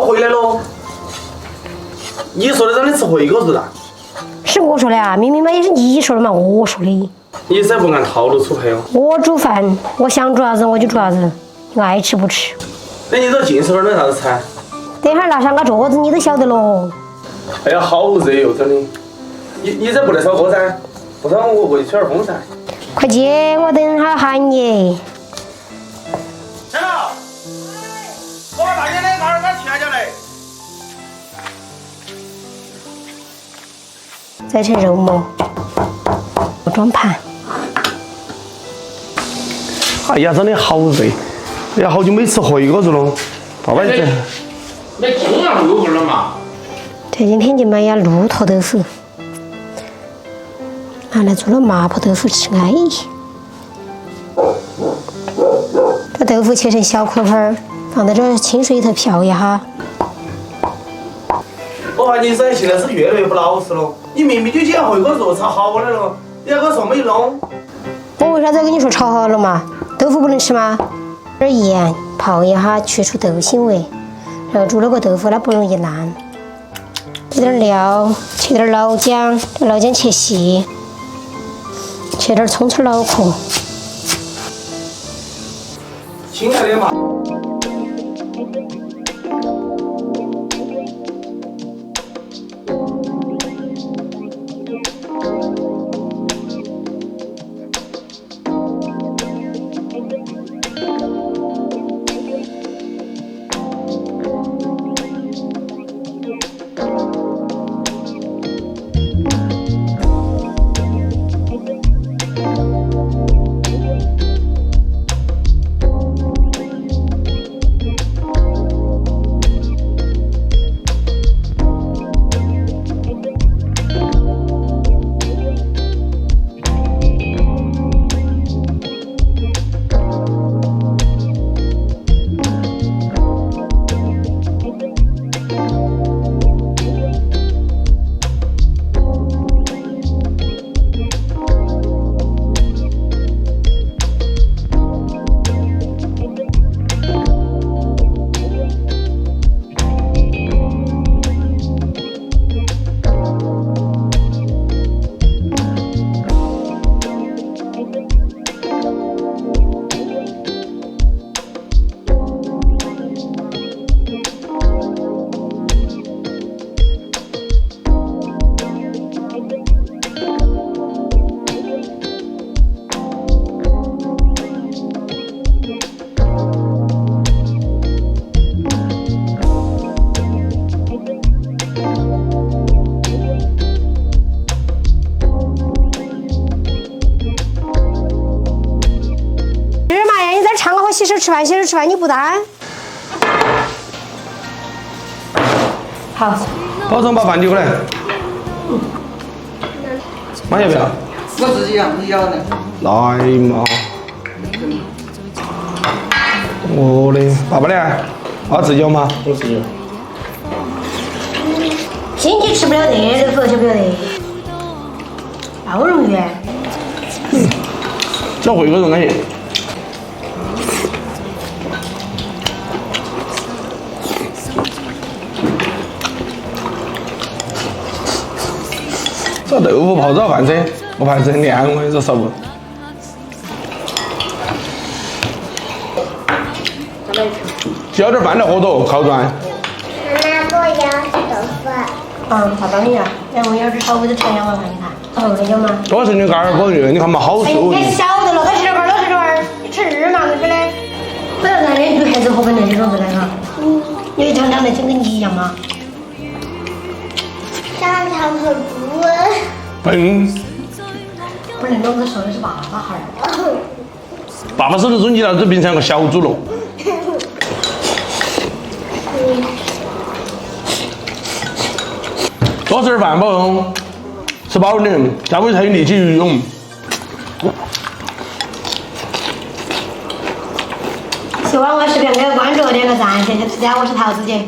又回来喽。你说的让你吃回锅肉了？是我说的啊，明明嘛也是你说的嘛，我说的。你噻不按套路出牌哦。我煮饭，我想煮啥子我就煮啥子，你爱吃不吃。那你都进食点啥子菜？等会儿拿上个桌子你都晓得喽。哎呀，好热哟，真的。你这不能烧锅噻，不烧我过去吹点风噻。快接，我等会儿喊你。天老，我把大姐的二给切下来。再成肉末，装盘。哎呀，真的好热！哎呀，好久没吃回锅肉了。爸爸这。那中药入味了嘛？这几天就买呀鹿头豆腐，拿来做了麻婆豆腐吃安逸。把豆腐切成小块块，放在这清水里头漂一下。我发现你噻，现在是越来越不老实了。你明明就讲回锅肉炒好了了，你还跟我说没弄。我为啥子要跟你说炒好了嘛？豆腐不能吃吗？点盐泡一下，去除豆腥味。然后煮那个豆腐它不容易烂。给点料，切点老姜，老姜切细，切点葱丝脑壳。青菜的嘛。洗手吃饭，洗手吃饭，你不单。好，保证把饭递过来。妈要不要？我自己要，你要的。来嘛。我的，爸爸呢？爸自己有吗？我自己有。星期吃不了这豆腐，晓不晓得？包容员。这回锅肉安逸。这豆腐泡早饭噻，我怕这凉，我跟你说熟不？浇点拌料火头，烤砖。妈妈，我要豆腐。爸爸你要，然后我要只稍微的尝两碗饭，你看，好有吗？多是你干儿包月，你看嘛好哎，瘦。你晓得了，都是这玩意儿，都是这玩意儿，你吃嘛，对不对？不要让人女孩子活本那种子来哈。你尝尝那就跟你一样嘛。尝尝很不。笨。不是，老子说的是爸爸孩儿。爸爸手头中你那都变成个小猪了。多吃点饭不？吃饱点，下午才有力气游泳。喜欢我视频给我关注，点个赞，谢谢大家，我是桃子姐。